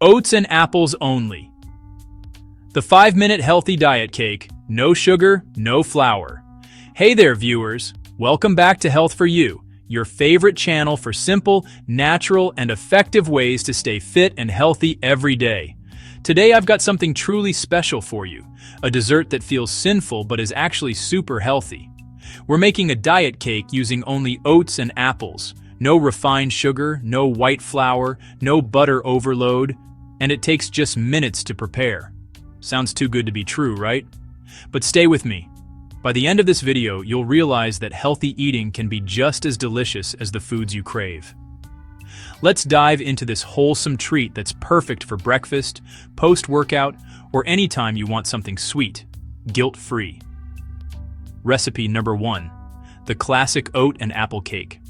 Oats and apples only. The 5-minute healthy diet cake, no sugar, no flour. Hey there, viewers. Welcome back to Health for You, your favorite channel for simple, natural, and effective ways to stay fit and healthy every day. Today I've got something truly special for you, a dessert that feels sinful but is actually super healthy. We're making a diet cake using only oats and apples. No refined sugar, no white flour, no butter overload, and it takes just minutes to prepare. Sounds too good to be true, right? But stay with me. By the end of this video, you'll realize that healthy eating can be just as delicious as the foods you crave. Let's dive into this wholesome treat that's perfect for breakfast, post-workout, or anytime you want something sweet, guilt-free. Recipe number 1, the classic oat and apple cake.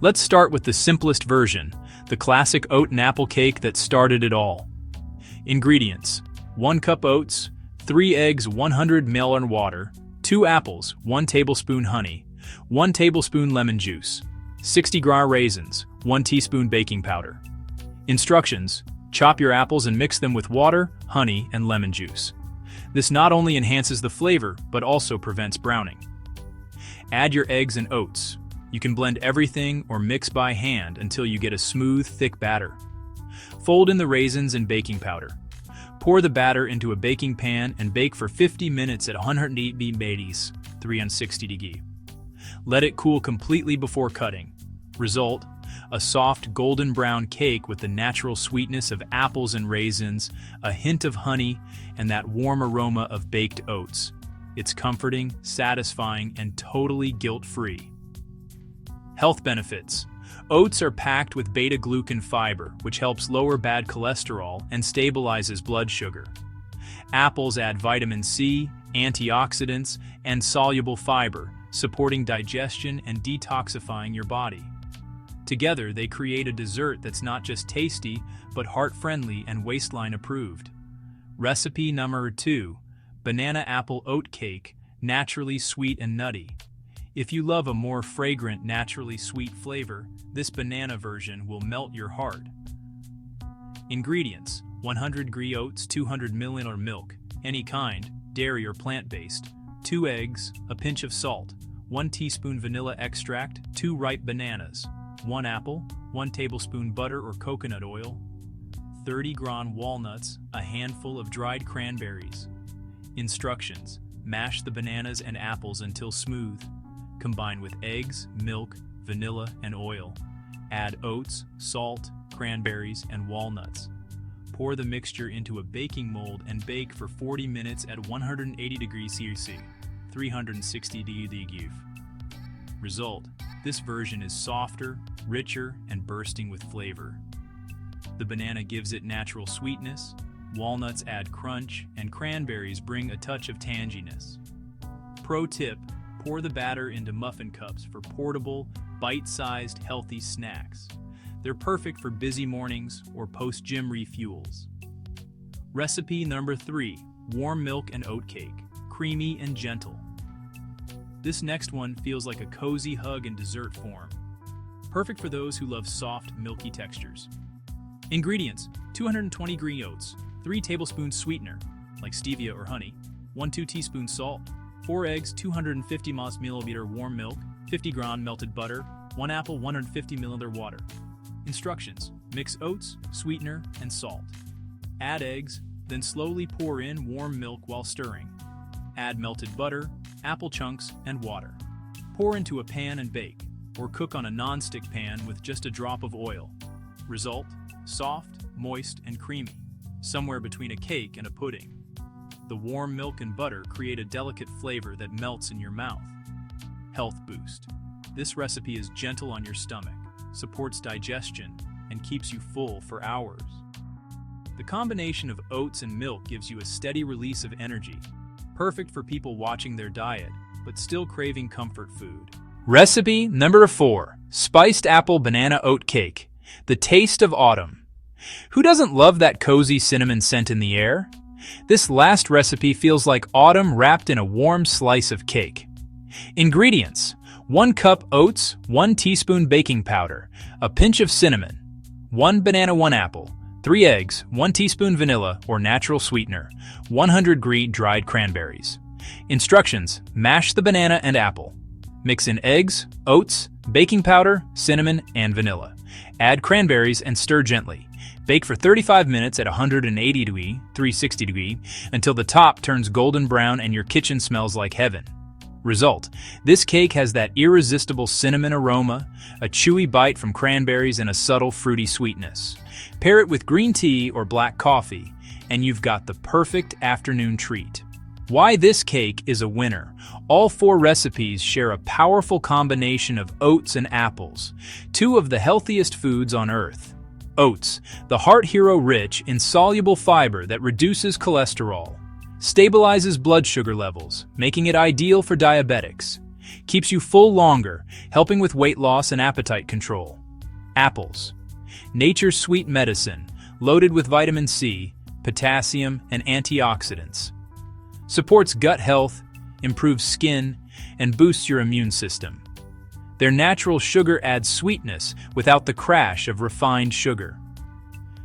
Let's start with the simplest version, the classic oat and apple cake that started it all. Ingredients: 1 cup oats, 3 eggs, 100 ml water, 2 apples, 1 tablespoon honey, 1 tablespoon lemon juice, 60-gram raisins, 1 teaspoon baking powder. Instructions: chop your apples and mix them with water, honey, and lemon juice. This not only enhances the flavor, but also prevents browning. Add your eggs and oats. You can blend everything or mix by hand until you get a smooth, thick batter. Fold in the raisins and baking powder. Pour the batter into a baking pan and bake for 50 minutes at 180 degrees, 360 degrees. Let it cool completely before cutting. Result: a soft golden brown cake with the natural sweetness of apples and raisins, a hint of honey, and that warm aroma of baked oats. It's comforting, satisfying, and totally guilt-free. Health benefits: oats are packed with beta-glucan fiber, which helps lower bad cholesterol and stabilizes blood sugar. Apples add vitamin C, antioxidants, and soluble fiber, supporting digestion and detoxifying your body. Together, they create a dessert that's not just tasty, but heart-friendly and waistline approved. Recipe number 2, banana apple oat cake, naturally sweet and nutty. If you love a more fragrant, naturally sweet flavor, this banana version will melt your heart. Ingredients: 100 g oats, 200 ml milk, any kind, dairy or plant-based, 2 eggs, a pinch of salt, 1 teaspoon vanilla extract, 2 ripe bananas, 1 apple, 1 tablespoon butter or coconut oil, 30-gram walnuts, a handful of dried cranberries. Instructions: mash the bananas and apples until smooth. Combine with eggs, milk, vanilla, and oil. Add oats, salt, cranberries, and walnuts. Pour the mixture into a baking mold and bake for 40 minutes at 180 degrees Celsius, 360 degrees. Result: this version is softer, richer, and bursting with flavor. The banana gives it natural sweetness, walnuts add crunch, and cranberries bring a touch of tanginess. Pro tip: pour the batter into muffin cups for portable, bite-sized, healthy snacks. They're perfect for busy mornings or post-gym refuels. Recipe number 3, warm milk and oat cake, creamy and gentle. This next one feels like a cozy hug in dessert form. Perfect for those who love soft, milky textures. Ingredients: 220 g oats, 3 tablespoons sweetener, like stevia or honey, 1-2 teaspoons salt, 4 eggs, 250 ml warm milk, 50 g melted butter, 1 apple, 150 ml water. Instructions: mix oats, sweetener, and salt. Add eggs, then slowly pour in warm milk while stirring. Add melted butter, apple chunks, and water. Pour into a pan and bake, or cook on a non-stick pan with just a drop of oil. Result: soft, moist, and creamy, somewhere between a cake and a pudding. The warm milk and butter create a delicate flavor that melts in your mouth. Health boost: this recipe is gentle on your stomach, supports digestion, and keeps you full for hours. The combination of oats and milk gives you a steady release of energy, perfect for people watching their diet, but still craving comfort food. Recipe number 4, spiced apple banana oat cake, the taste of autumn. Who doesn't love that cozy cinnamon scent in the air? This last recipe feels like autumn wrapped in a warm slice of cake. Ingredients: 1 cup oats, 1 teaspoon baking powder, a pinch of cinnamon, 1 banana, 1 apple, 3 eggs, 1 teaspoon vanilla or natural sweetener, 100-degree dried cranberries. Instructions: mash the banana and apple. Mix in eggs, oats, baking powder, cinnamon, and vanilla. Add cranberries and stir gently. Bake for 35 minutes at 180-degree, 360-degree, until the top turns golden brown and your kitchen smells like heaven. Result: this cake has that irresistible cinnamon aroma, a chewy bite from cranberries, and a subtle fruity sweetness. Pair it with green tea or black coffee, and you've got the perfect afternoon treat. Why this cake is a winner. All 4 recipes share a powerful combination of oats and apples, 2 of the healthiest foods on earth. Oats, the heart hero-rich, insoluble fiber that reduces cholesterol, stabilizes blood sugar levels, making it ideal for diabetics. Keeps you full longer, helping with weight loss and appetite control. Apples, nature's sweet medicine, loaded with vitamin C, potassium, and antioxidants. Supports gut health, improves skin, and boosts your immune system. Their natural sugar adds sweetness without the crash of refined sugar.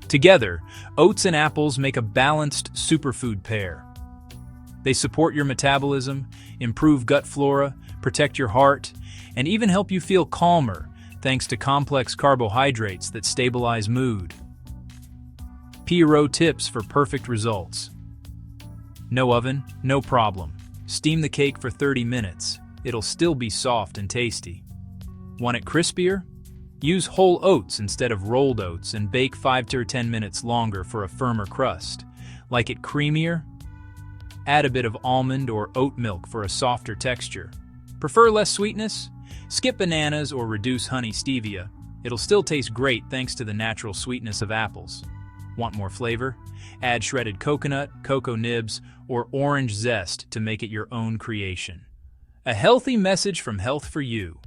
Together, oats and apples make a balanced superfood pair. They support your metabolism, improve gut flora, protect your heart, and even help you feel calmer thanks to complex carbohydrates that stabilize mood. Pro tips for perfect results. No oven, no problem. Steam the cake for 30 minutes. It'll still be soft and tasty. Want it crispier? Use whole oats instead of rolled oats and bake 5 to 10 minutes longer for a firmer crust. Like it creamier? Add a bit of almond or oat milk for a softer texture. Prefer less sweetness? Skip bananas or reduce honey stevia. It'll still taste great thanks to the natural sweetness of apples. Want more flavor? Add shredded coconut, cocoa nibs, or orange zest to make it your own creation. A healthy message from Health for You.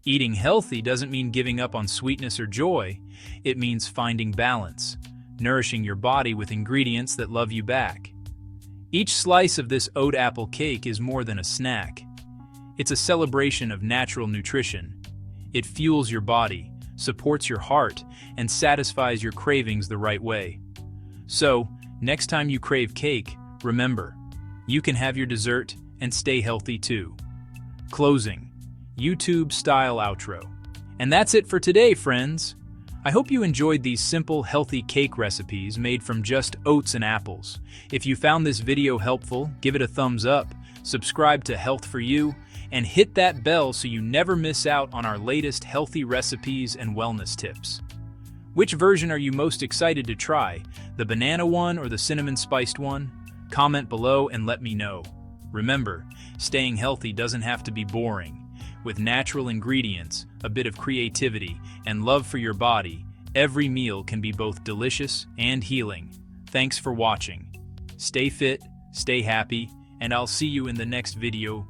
Eating healthy doesn't mean giving up on sweetness or joy. It means finding balance, nourishing your body with ingredients that love you back. Each slice of this oat apple cake is more than a snack. It's a celebration of natural nutrition. It fuels your body, supports your heart, and satisfies your cravings the right way. So, next time you crave cake, remember, you can have your dessert and stay healthy too. Closing. YouTube-style outro. And that's it for today, friends. I hope you enjoyed these simple, healthy cake recipes made from just oats and apples. If you found this video helpful, give it a thumbs up, subscribe to Health for You, and hit that bell so you never miss out on our latest healthy recipes and wellness tips. Which version are you most excited to try, the banana one or the cinnamon spiced one? Comment below and let me know. Remember, staying healthy doesn't have to be boring. With natural ingredients, a bit of creativity, and love for your body, every meal can be both delicious and healing. Thanks for watching. Stay fit, stay happy, and I'll see you in the next video.